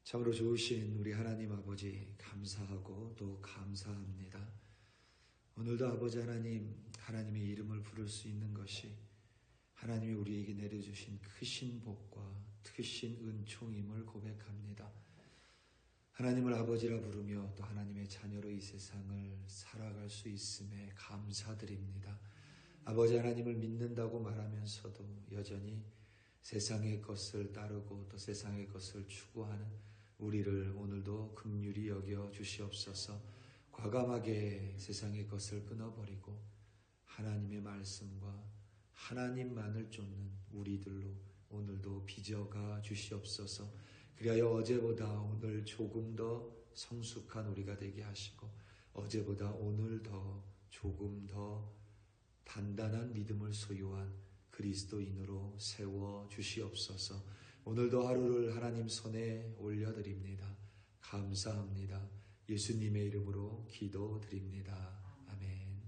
참으로 좋으신 우리 하나님 아버지 감사하고 또 감사합니다. 오늘도 아버지 하나님의 이름을 부를 수 있는 것이 하나님이 우리에게 내려주신 크신 복과 크신 은총임을 고백합니다. 하나님을 아버지라 부르며 또 하나님의 자녀로 이 세상을 살아갈 수 있음에 감사드립니다. 아버지 하나님을 믿는다고 말하면서도 여전히 세상의 것을 따르고 또 세상의 것을 추구하는 우리를 오늘도 긍휼히 여겨 주시옵소서. 과감하게 세상의 것을 끊어버리고 하나님의 말씀과 하나님만을 쫓는 우리들로 오늘도 빚어가 주시옵소서. 그리하여 어제보다 오늘 조금 더 성숙한 우리가 되게 하시고 어제보다 오늘 더 조금 더 단단한 믿음을 소유한 그리스도인으로 세워 주시옵소서. 오늘도 하루를 하나님 손에 올려드립니다. 감사합니다. 예수님의 이름으로 기도드립니다. 아멘.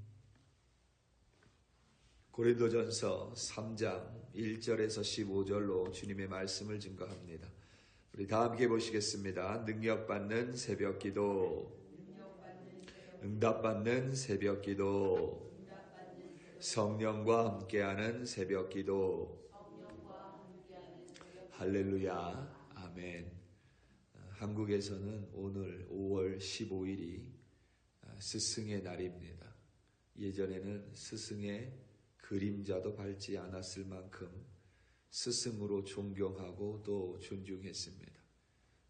고린도전서 3장 1절에서 15절로 주님의 말씀을 증거합니다. 우리 다 함께 보시겠습니다. 능력받는 새벽기도, 응답받는 새벽기도, 성령과 함께하는 새벽기도. 할렐루야. 아멘. 한국에서는 오늘 5월 15일이 스승의 날입니다. 예전에는 스승의 그림자도 밟지 않았을 만큼 스승으로 존경하고 또 존중했습니다.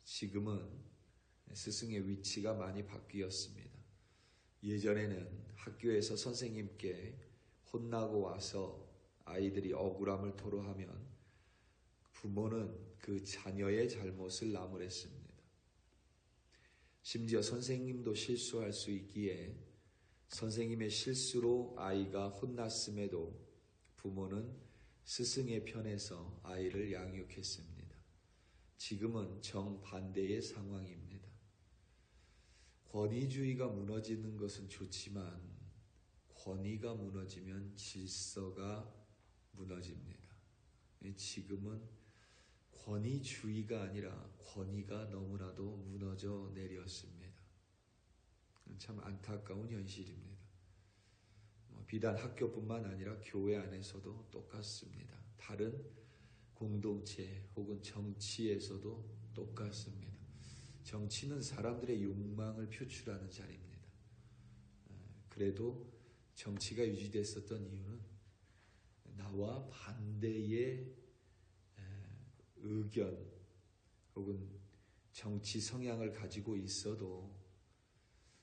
지금은 스승의 위치가 많이 바뀌었습니다. 예전에는 학교에서 선생님께 혼나고 와서 아이들이 억울함을 토로하면 부모는 그 자녀의 잘못을 나무랬습니다. 심지어 선생님도 실수할 수 있기에 선생님의 실수로 아이가 혼났음에도 부모는 스승의 편에서 아이를 양육했습니다. 지금은 정반대의 상황입니다. 권위주의가 무너지는 것은 좋지만 권위가 무너지면 질서가 무너집니다. 지금은 권위주의가 아니라 권위가 너무나도 무너져 내렸습니다. 참 안타까운 현실입니다. 비단 학교뿐만 아니라 교회 안에서도 똑같습니다. 다른 공동체 혹은 정치에서도 똑같습니다. 정치는 사람들의 욕망을 표출하는 자리입니다. 그래도 정치가 유지됐었던 이유는 나와 반대의 의견 혹은 정치 성향을 가지고 있어도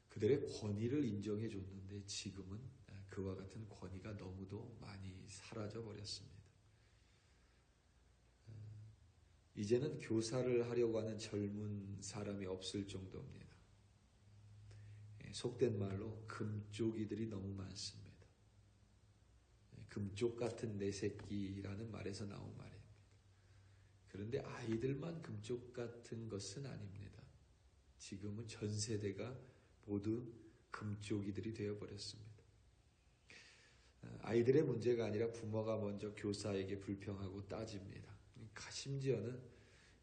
그들의 권위를 인정해 줬는데 지금은 그와 같은 권위가 너무도 많이 사라져 버렸습니다. 이제는 교사를 하려고 하는 젊은 사람이 없을 정도입니다. 속된 말로 금쪽이들이 너무 많습니다. 금쪽 같은 내 새끼라는 말에서 나온 말입니다. 그런데 아이들만 금쪽 같은 것은 아닙니다. 지금은 전 세대가 모두 금쪽이들이 되어버렸습니다. 아이들의 문제가 아니라 부모가 먼저 교사에게 불평하고 따집니다. 심지어는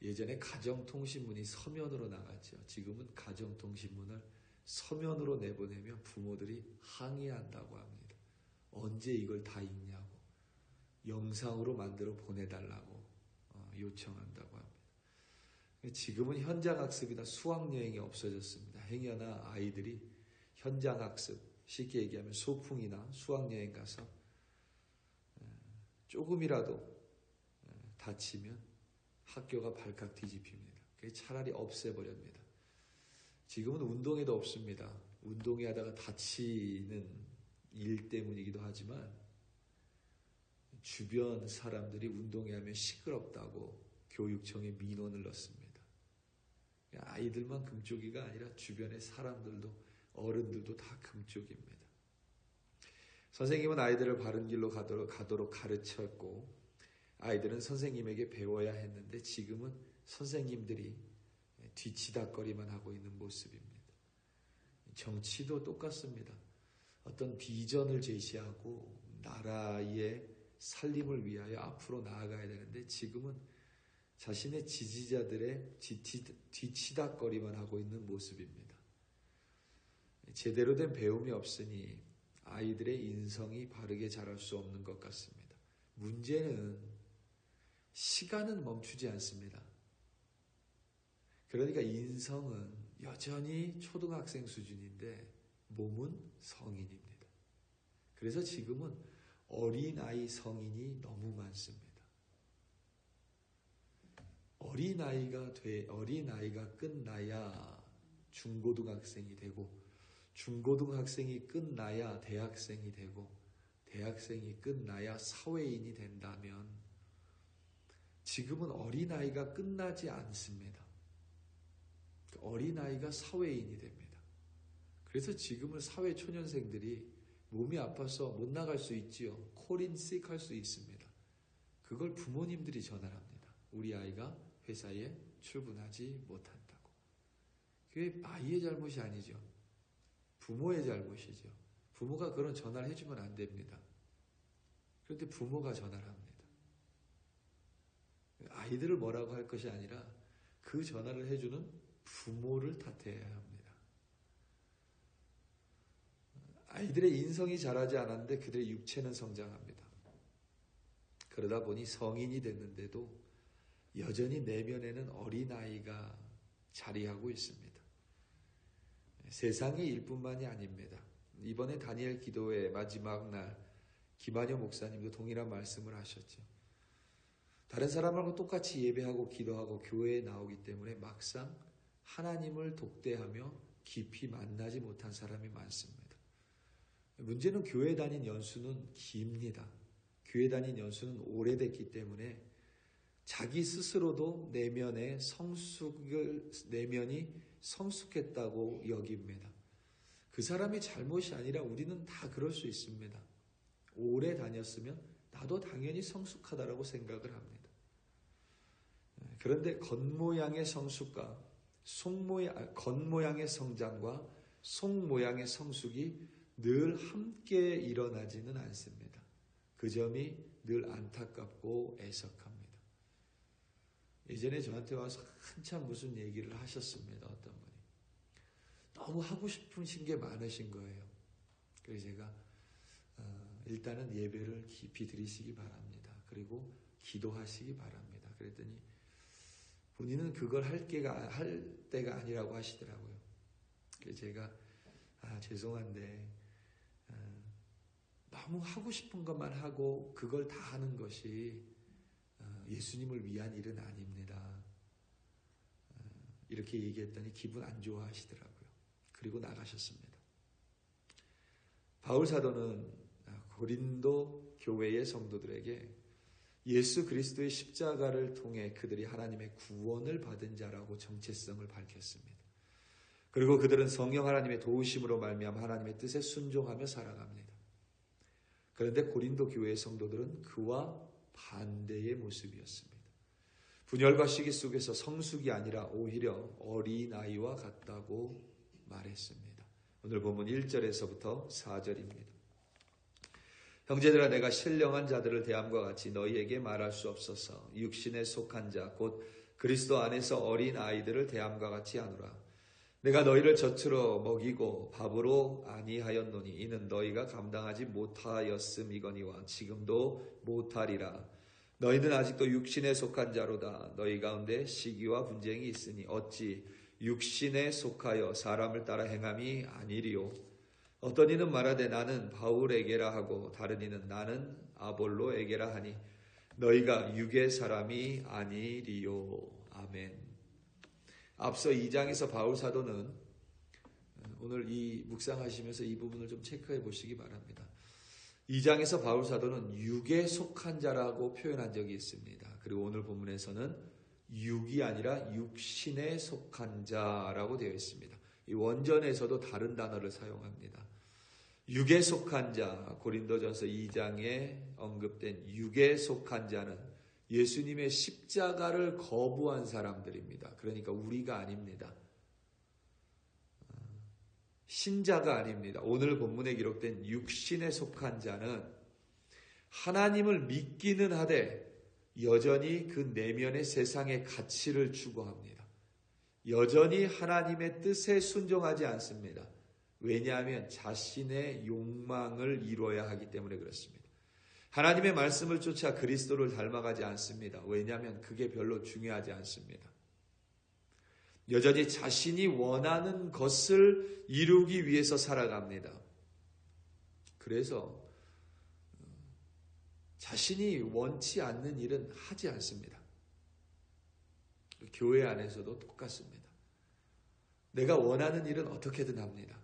예전에 가정통신문이 서면으로 나갔죠. 지금은 가정통신문을 서면으로 내보내면 부모들이 항의한다고 합니다. 언제 이걸 다 읽냐고, 영상으로 만들어 보내달라고 요청한다고 합니다. 지금은 현장학습이나 수학여행이 없어졌습니다. 행여나 아이들이 현장학습, 쉽게 얘기하면 소풍이나 수학여행 가서 조금이라도 다치면 학교가 발칵 뒤집힙니다. 차라리 없애버립니다. 지금은 운동회도 없습니다. 운동회 하다가 다치는 일 때문이기도 하지만 주변 사람들이 운동회 하면 시끄럽다고 교육청에 민원을 넣습니다. 아이들만 금쪽이가 아니라 주변의 사람들도 어른들도 다 금쪽입니다. 선생님은 아이들을 바른 길로 가도록 가르쳤고 아이들은 선생님에게 배워야 했는데 지금은 선생님들이 뒤치다거리만 하고 있는 모습입니다. 정치도 똑같습니다. 어떤 비전을 제시하고 나라의 살림을 위하여 앞으로 나아가야 되는데 지금은 자신의 지지자들의 뒤치다거리만 하고 있는 모습입니다. 제대로 된 배움이 없으니 아이들의 인성이 바르게 자랄 수 없는 것 같습니다. 문제는 시간은 멈추지 않습니다. 그러니까 인성은 여전히 초등학생 수준인데 몸은 성인입니다. 그래서 지금은 어린아이 성인이 너무 많습니다. 어린아이가 끝나야 중고등학생이 되고, 중고등학생이 끝나야 대학생이 되고, 대학생이 끝나야 사회인이 된다면 지금은 어린아이가 끝나지 않습니다. 어린아이가 사회인이 됩니다. 그래서 지금은 사회초년생들이 몸이 아파서 못 나갈 수 있지요. 콜인식 할 수 있습니다. 그걸 부모님들이 전화합니다. 우리 아이가 회사에 출근하지 못한다고. 그게 아이의 잘못이 아니죠. 부모의 잘못이죠. 부모가 그런 전화를 해주면 안 됩니다. 그런데 부모가 전화를 합니다. 아이들을 뭐라고 할 것이 아니라 그 전화를 해주는 부모를 탓해야 합니다. 아이들의 인성이 자라지 않았는데 그들의 육체는 성장합니다. 그러다 보니 성인이 됐는데도 여전히 내면에는 어린아이가 자리하고 있습니다. 세상의 일뿐만이 아닙니다. 이번에 다니엘 기도회 마지막 날 김한효 목사님도 동일한 말씀을 하셨죠. 다른 사람하고 똑같이 예배하고 기도하고 교회에 나오기 때문에 막상 하나님을 독대하며 깊이 만나지 못한 사람이 많습니다. 문제는 교회 다닌 연수는 깁니다. 교회 다닌 연수는 오래됐기 때문에 자기 스스로도 내면이 성숙했다고 여깁니다. 그 사람이 잘못이 아니라 우리는 다 그럴 수 있습니다. 오래 다녔으면 나도 당연히 성숙하다라고 생각을 합니다. 그런데 겉모양의 성숙과 겉모양의 성장과 속모양의 성숙이 늘 함께 일어나지는 않습니다. 그 점이 늘 안타깝고 애석합니다. 예전에 저한테 와서 한참 무슨 얘기를 하셨습니다. 어떤 분이. 너무 하고 싶으신 게 많으신 거예요. 그래서 제가 일단은 예배를 깊이 드리시기 바랍니다. 그리고 기도하시기 바랍니다. 그랬더니 본인은 그걸 할 때가 아니라고 하시더라고요. 그래서 제가 죄송한데 너무 하고 싶은 것만 하고 그걸 다 하는 것이 예수님을 위한 일은 아닙니다. 이렇게 얘기했더니 기분 안 좋아하시더라고요. 그리고 나가셨습니다. 바울 사도는 고린도 교회의 성도들에게 예수 그리스도의 십자가를 통해 그들이 하나님의 구원을 받은 자라고 정체성을 밝혔습니다. 그리고 그들은 성령 하나님의 도우심으로 말미암아 하나님의 뜻에 순종하며 살아갑니다. 그런데 고린도 교회의 성도들은 그와 반대의 모습이었습니다. 분열과 시기 속에서 성숙이 아니라 오히려 어린아이와 같다고 말했습니다. 오늘 본문 1절에서부터 4절입니다. 형제들아, 내가 신령한 자들을 대함과 같이 너희에게 말할 수 없어서 육신에 속한 자 곧 그리스도 안에서 어린 아이들을 대함과 같이 하노라. 내가 너희를 젖으로 먹이고 밥으로 아니하였노니 이는 너희가 감당하지 못하였음이거니와 지금도 못하리라. 너희는 아직도 육신에 속한 자로다. 너희 가운데 시기와 분쟁이 있으니 어찌 육신에 속하여 사람을 따라 행함이 아니리요. 어떤 이는 말하되 나는 바울에게라 하고 다른 이는 나는 아볼로에게라 하니 너희가 육의 사람이 아니리요. 아멘. 앞서 2장에서 바울 사도는 오늘 이 묵상하시면서 이 부분을 좀 체크해 보시기 바랍니다. 2장에서 바울 사도는 육에 속한 자라고 표현한 적이 있습니다. 그리고 오늘 본문에서는 육이 아니라 육신에 속한 자라고 되어 있습니다. 이 원전에서도 다른 단어를 사용합니다. 육에 속한 자, 고린도전서 2장에 언급된 육에 속한 자는 예수님의 십자가를 거부한 사람들입니다. 그러니까 우리가 아닙니다. 신자가 아닙니다. 오늘 본문에 기록된 육신에 속한 자는 하나님을 믿기는 하되 여전히 그 내면의 세상의 가치를 추구합니다. 여전히 하나님의 뜻에 순종하지 않습니다. 왜냐하면 자신의 욕망을 이루어야 하기 때문에 그렇습니다. 하나님의 말씀을 쫓아 그리스도를 닮아가지 않습니다. 왜냐하면 그게 별로 중요하지 않습니다. 여전히 자신이 원하는 것을 이루기 위해서 살아갑니다. 그래서 자신이 원치 않는 일은 하지 않습니다. 교회 안에서도 똑같습니다. 내가 원하는 일은 어떻게든 합니다.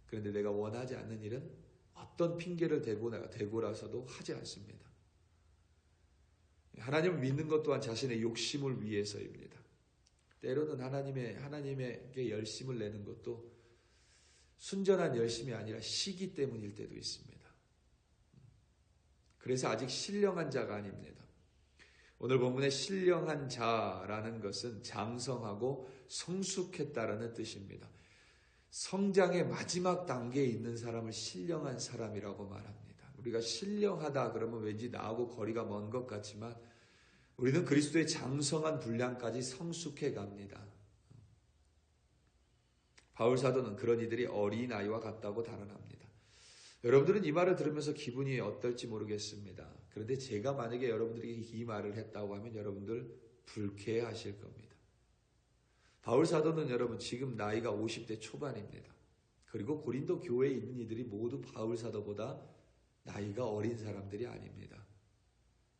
그런데 내가 원하지 않는 일은 어떤 핑계를 대고라서도 하지 않습니다. 하나님을 믿는 것 또한 자신의 욕심을 위해서입니다. 때로는 하나님에게 열심을 내는 것도 순전한 열심이 아니라 시기 때문일 때도 있습니다. 그래서 아직 신령한 자가 아닙니다. 오늘 본문의 신령한 자라는 것은 장성하고 성숙했다라는 뜻입니다. 성장의 마지막 단계에 있는 사람을 신령한 사람이라고 말합니다. 우리가 신령하다 그러면 왠지 나하고 거리가 먼 것 같지만 우리는 그리스도의 장성한 분량까지 성숙해 갑니다. 바울 사도는 그런 이들이 어린아이와 같다고 단언합니다. 여러분들은 이 말을 들으면서 기분이 어떨지 모르겠습니다. 그런데 제가 만약에 여러분들에게 이 말을 했다고 하면 여러분들 불쾌해하실 겁니다. 바울 사도는 여러분 지금 나이가 50대 초반입니다. 그리고 고린도 교회에 있는 이들이 모두 바울 사도보다 나이가 어린 사람들이 아닙니다.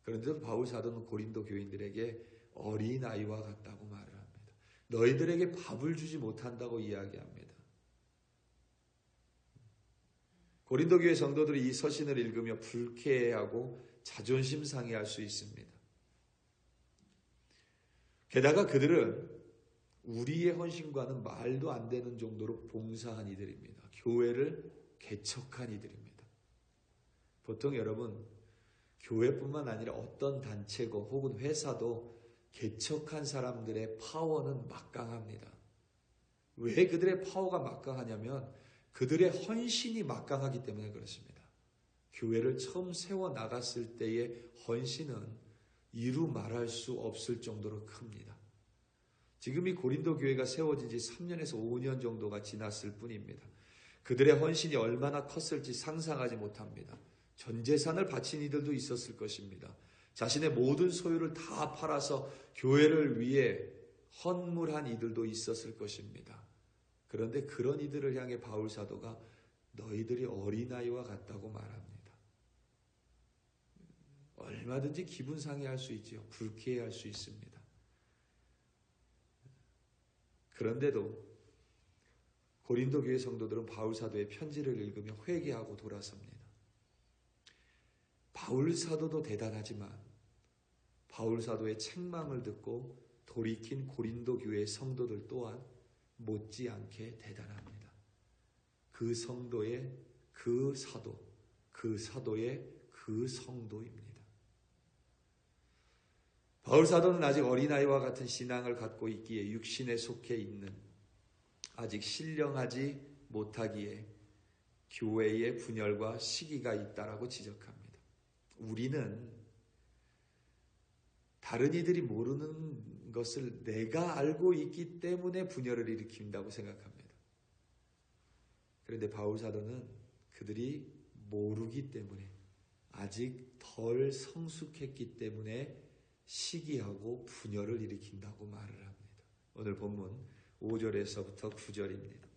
그런데도 바울 사도는 고린도 교인들에게 어린아이와 같다고 말을 합니다. 너희들에게 밥을 주지 못한다고 이야기합니다. 고린도 교회 성도들이 이 서신을 읽으며 불쾌해하고 자존심 상해할 수 있습니다. 게다가 그들은 우리의 헌신과는 말도 안 되는 정도로 봉사한 이들입니다. 교회를 개척한 이들입니다. 보통 여러분 교회뿐만 아니라 어떤 단체고 혹은 회사도 개척한 사람들의 파워는 막강합니다. 왜 그들의 파워가 막강하냐면 그들의 헌신이 막강하기 때문에 그렇습니다. 교회를 처음 세워 나갔을 때의 헌신은 이루 말할 수 없을 정도로 큽니다. 지금 이 고린도 교회가 세워진 지 3년에서 5년 정도가 지났을 뿐입니다. 그들의 헌신이 얼마나 컸을지 상상하지 못합니다. 전 재산을 바친 이들도 있었을 것입니다. 자신의 모든 소유를 다 팔아서 교회를 위해 헌물한 이들도 있었을 것입니다. 그런데 그런 이들을 향해 바울 사도가 너희들이 어린아이와 같다고 말합니다. 얼마든지 기분 상해할 수 있지요. 불쾌해할 수 있습니다. 그런데도 고린도 교회 성도들은 바울 사도의 편지를 읽으며 회개하고 돌아섭니다. 바울 사도도 대단하지만 바울 사도의 책망을 듣고 돌이킨 고린도 교회 성도들 또한 못지않게 대단합니다. 그 성도의 그 사도, 그 사도의 그 성도입니다. 바울 사도는 아직 어린아이와 같은 신앙을 갖고 있기에 육신에 속해 있는 아직 신령하지 못하기에 교회의 분열과 시기가 있다라고 지적합니다. 우리는 다른 이들이 모르는 것을 내가 알고 있기 때문에 분열을 일으킨다고 생각합니다. 그런데 바울 사도는 그들이 모르기 때문에 아직 덜 성숙했기 때문에 시기하고 분열을 일으킨다고 말을 합니다. 오늘 본문 5절에서부터 9절입니다.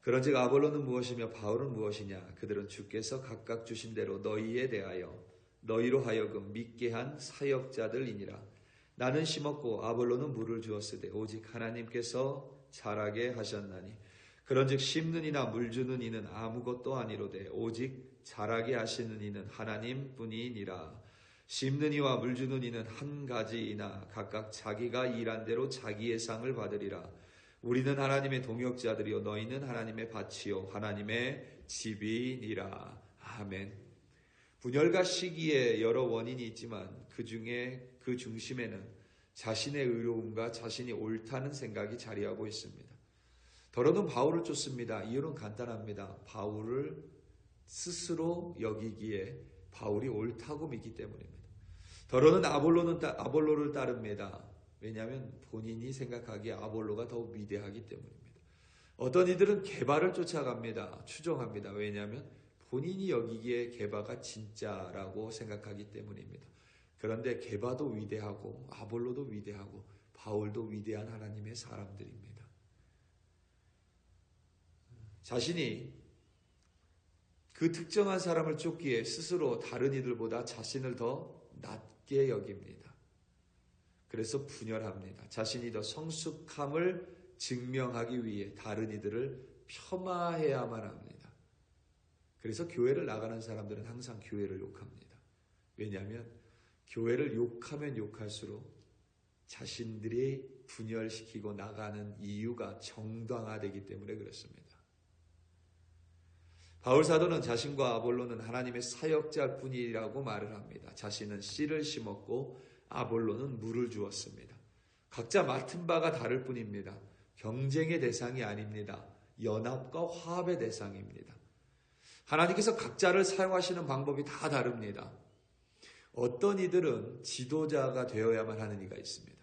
그런즉 아볼로는 무엇이며 바울은 무엇이냐? 그들은 주께서 각각 주신 대로 너희에 대하여 너희로 하여금 믿게 한 사역자들이니라. 나는 심었고 아볼로는 물을 주었으되 오직 하나님께서 자라게 하셨나니 그런즉 심는 이나 물 주는 이는 아무것도 아니로되 오직 자라게 하시는 이는 하나님뿐이니라. 심는 이와 물 주는 이는 한 가지이나 각각 자기가 일한 대로 자기의 상을 받으리라. 우리는 하나님의 동역자들이요 너희는 하나님의 밭이요 하나님의 집이니라. 아멘. 분열과 시기에 여러 원인이 있지만 그 중에 그 중심에는 자신의 의로움과 자신이 옳다는 생각이 자리하고 있습니다. 더러는 바울을 쫓습니다. 이유는 간단합니다. 바울을 스스로 여기기에 바울이 옳다고 믿기 때문입니다. 더러는 아볼로를 따릅니다. 왜냐하면 본인이 생각하기에 아볼로가 더 위대하기 때문입니다. 어떤 이들은 게바를 쫓아갑니다. 추종합니다. 왜냐하면 본인이 여기기에 게바가 진짜라고 생각하기 때문입니다. 그런데 게바도 위대하고 아볼로도 위대하고 바울도 위대한 하나님의 사람들입니다. 자신이 그 특정한 사람을 쫓기에 스스로 다른 이들보다 자신을 더 낮게 여깁니다. 그래서 분열합니다. 자신이 더 성숙함을 증명하기 위해 다른 이들을 폄하해야만 합니다. 그래서 교회를 나가는 사람들은 항상 교회를 욕합니다. 왜냐하면 교회를 욕하면 욕할수록 자신들이 분열시키고 나가는 이유가 정당화되기 때문에 그렇습니다. 바울 사도는 자신과 아볼로는 하나님의 사역자일 뿐이라고 말을 합니다. 자신은 씨를 심었고 아볼로는 물을 주었습니다. 각자 맡은 바가 다를 뿐입니다. 경쟁의 대상이 아닙니다. 연합과 화합의 대상입니다. 하나님께서 각자를 사용하시는 방법이 다 다릅니다. 어떤 이들은 지도자가 되어야만 하는 이가 있습니다.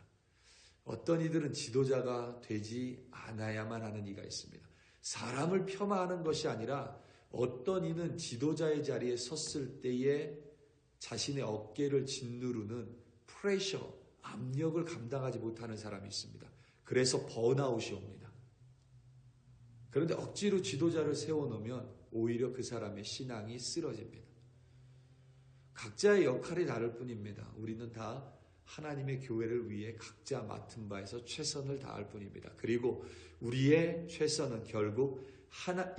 어떤 이들은 지도자가 되지 않아야만 하는 이가 있습니다. 사람을 폄하하는 것이 아니라 어떤 이는 지도자의 자리에 섰을 때에 자신의 어깨를 짓누르는 프레셔, 압력을 감당하지 못하는 사람이 있습니다. 그래서 번아웃이 옵니다. 그런데 억지로 지도자를 세워놓으면 오히려 그 사람의 신앙이 쓰러집니다. 각자의 역할이 다를 뿐입니다. 우리는 다 하나님의 교회를 위해 각자 맡은 바에서 최선을 다할 뿐입니다. 그리고 우리의 최선은 결국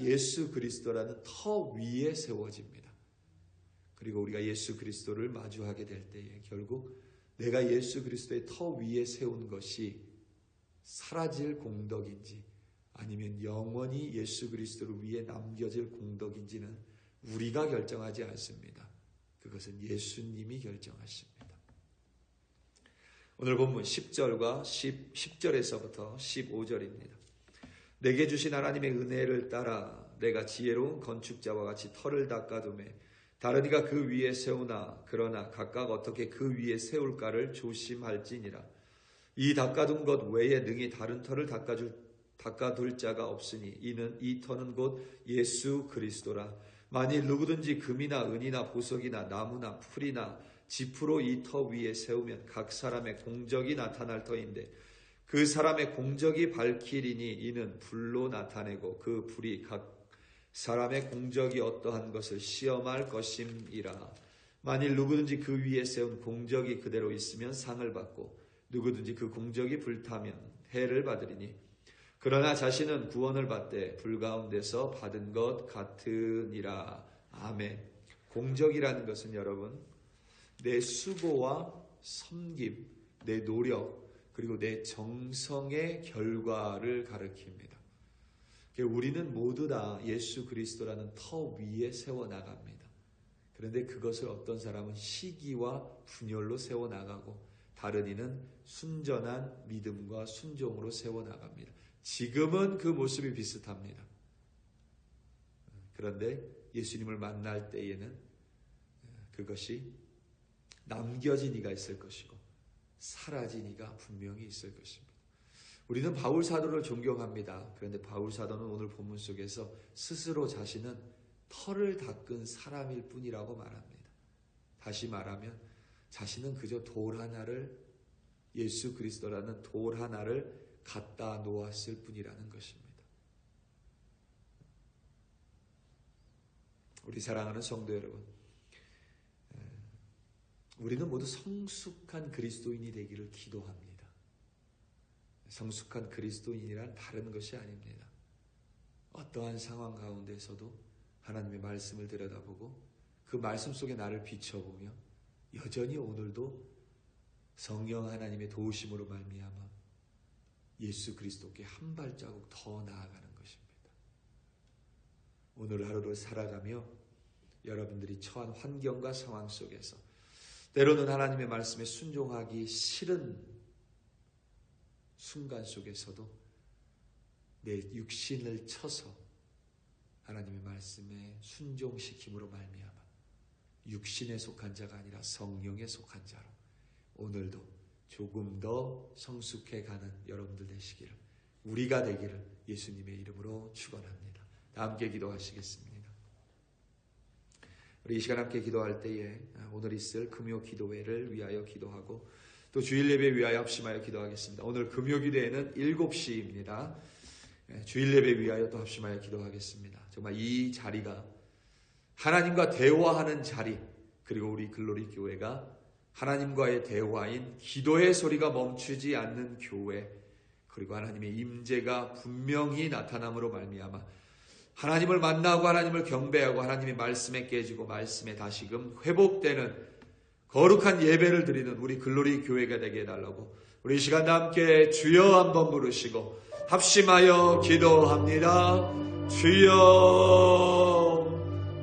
예수 그리스도라는 터 위에 세워집니다. 그리고 우리가 예수 그리스도를 마주하게 될 때에 결국 내가 예수 그리스도의 터 위에 세운 것이 사라질 공덕인지 아니면 영원히 예수 그리스도를 위해 남겨질 공덕인지는 우리가 결정하지 않습니다. 그것은 예수님이 결정하십니다. 오늘 본문 10절과 10절에서부터 15절입니다. 내게 주신 하나님의 은혜를 따라 내가 지혜로운 건축자와 같이 터를 닦아두매 다른 이가 그 위에 세우나 그러나 각각 어떻게 그 위에 세울까를 조심할지니라. 이 닦아둔 것 외에 능히 다른 터를 닦아둘 자가 없으니 이는 이 터는 곧 예수 그리스도라. 만일 누구든지 금이나 은이나 보석이나 나무나 풀이나 지프로 이 터 위에 세우면 각 사람의 공적이 나타날 터인데 그 사람의 공적이 밝히리니 이는 불로 나타내고 그 불이 각 사람의 공적이 어떠한 것을 시험할 것임이라. 만일 누구든지 그 위에 세운 공적이 그대로 있으면 상을 받고 누구든지 그 공적이 불타면 해를 받으리니 그러나 자신은 구원을 받되 불 가운데서 받은 것 같으니라. 아멘. 공적이라는 것은 여러분 내 수고와 섬김, 내 노력 그리고 내 정성의 결과를 가리킵니다. 우리는 모두 다 예수 그리스도라는 터 위에 세워나갑니다. 그런데 그것을 어떤 사람은 시기와 분열로 세워나가고 다른 이는 순전한 믿음과 순종으로 세워나갑니다. 지금은 그 모습이 비슷합니다. 그런데 예수님을 만날 때에는 그것이 남겨진 이가 있을 것이고 사라진 이가 분명히 있을 것입니다. 우리는 바울 사도를 존경합니다. 그런데 바울 사도는 오늘 본문 속에서 스스로 자신은 터를 닦은 사람일 뿐이라고 말합니다. 다시 말하면 자신은 그저 돌 하나를 예수 그리스도라는 돌 하나를 갖다 놓았을 뿐이라는 것입니다. 우리 사랑하는 성도 여러분, 우리는 모두 성숙한 그리스도인이 되기를 기도합니다. 성숙한 그리스도인이란 다른 것이 아닙니다. 어떠한 상황 가운데서도 하나님의 말씀을 들여다보고 그 말씀 속에 나를 비춰보며 여전히 오늘도 성령 하나님의 도우심으로 말미암아 예수 그리스도께 한 발자국 더 나아가는 것입니다. 오늘 하루를 살아가며 여러분들이 처한 환경과 상황 속에서 때로는 하나님의 말씀에 순종하기 싫은 순간 속에서도 내 육신을 쳐서 하나님의 말씀에 순종시킴으로 말미암아 육신에 속한 자가 아니라 성령에 속한 자로 오늘도 조금 더 성숙해가는 여러분들 되시기를, 우리가 되기를 예수님의 이름으로 축원합니다. 다 함께 기도하시겠습니다. 우리 이 시간 함께 기도할 때에 오늘 있을 금요 기도회를 위하여 기도하고 또 주일 예배 위하여 합심하여 기도하겠습니다. 오늘 금요 기도회는 7시입니다. 주일 예배 위하여 또 합심하여 기도하겠습니다. 정말 이 자리가 하나님과 대화하는 자리, 그리고 우리 글로리 교회가 하나님과의 대화인 기도의 소리가 멈추지 않는 교회, 그리고 하나님의 임재가 분명히 나타남으로 말미암아 하나님을 만나고 하나님을 경배하고 하나님의 말씀에 깨지고 말씀에 다시금 회복되는 거룩한 예배를 드리는 우리 글로리 교회가 되게 해달라고 우리 이 시간 함께 주여 한번 부르시고 합심하여 기도합니다. 주여.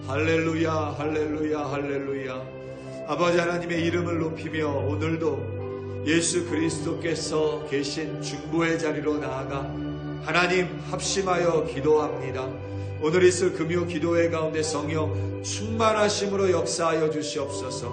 할렐루야, 할렐루야, 할렐루야. 아버지 하나님의 이름을 높이며 오늘도 예수 그리스도께서 계신 중보의 자리로 나아가 하나님 합심하여 기도합니다. 오늘 있을 금요 기도회 가운데 성령 충만하심으로 역사하여 주시옵소서.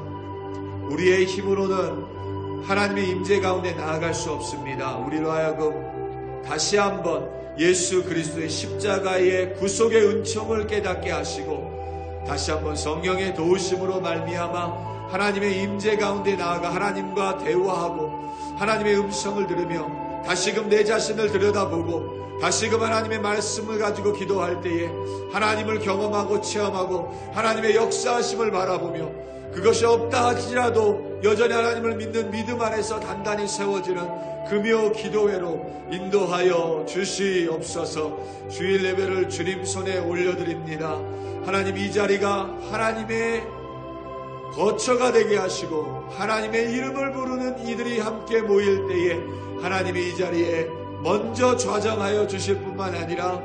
우리의 힘으로는 하나님의 임재 가운데 나아갈 수 없습니다. 우리로 하여금 다시 한번 예수 그리스도의 십자가의 구속의 은총을 깨닫게 하시고 다시 한번 성령의 도우심으로 말미암아 하나님의 임재 가운데 나아가 하나님과 대화하고 하나님의 음성을 들으며 다시금 내 자신을 들여다보고 다시금 하나님의 말씀을 가지고 기도할 때에 하나님을 경험하고 체험하고 하나님의 역사하심을 바라보며 그것이 없다 할지라도 여전히 하나님을 믿는 믿음 안에서 단단히 세워지는 금요 기도회로 인도하여 주시옵소서. 주일 예배를 주님 손에 올려드립니다. 하나님 이 자리가 하나님의 거처가 되게 하시고 하나님의 이름을 부르는 이들이 함께 모일 때에 하나님이 이 자리에 먼저 좌정하여 주실 뿐만 아니라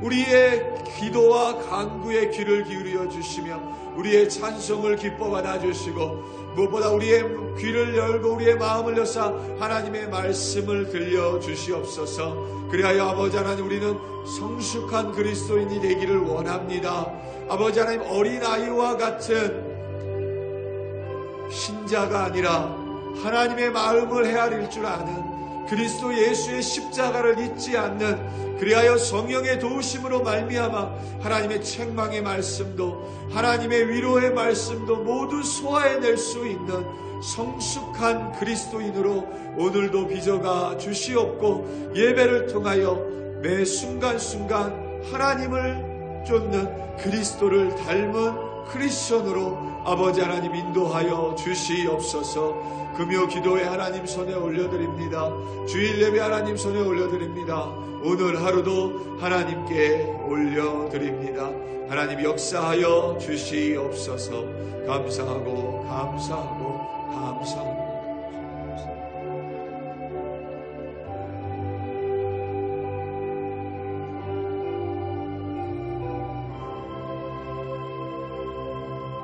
우리의 기도와 간구의 귀를 기울여 주시며 우리의 찬송을 기뻐 받아주시고 무엇보다 우리의 귀를 열고 우리의 마음을 여사 하나님의 말씀을 들려주시옵소서. 그리하여 아버지 하나님 우리는 성숙한 그리스도인이 되기를 원합니다. 아버지 하나님 어린아이와 같은 신자가 아니라 하나님의 마음을 헤아릴 줄 아는 그리스도 예수의 십자가를 잊지 않는 그리하여 성령의 도우심으로 말미암아 하나님의 책망의 말씀도 하나님의 위로의 말씀도 모두 소화해낼 수 있는 성숙한 그리스도인으로 오늘도 빚어가 주시옵고 예배를 통하여 매 순간순간 하나님을 쫓는 그리스도를 닮은 크리스천으로 아버지 하나님 인도하여 주시옵소서. 금요 기도회 하나님 손에 올려드립니다. 주일 예배 하나님 손에 올려드립니다. 오늘 하루도 하나님께 올려드립니다. 하나님 역사하여 주시옵소서. 감사하고 감사하고 감사하고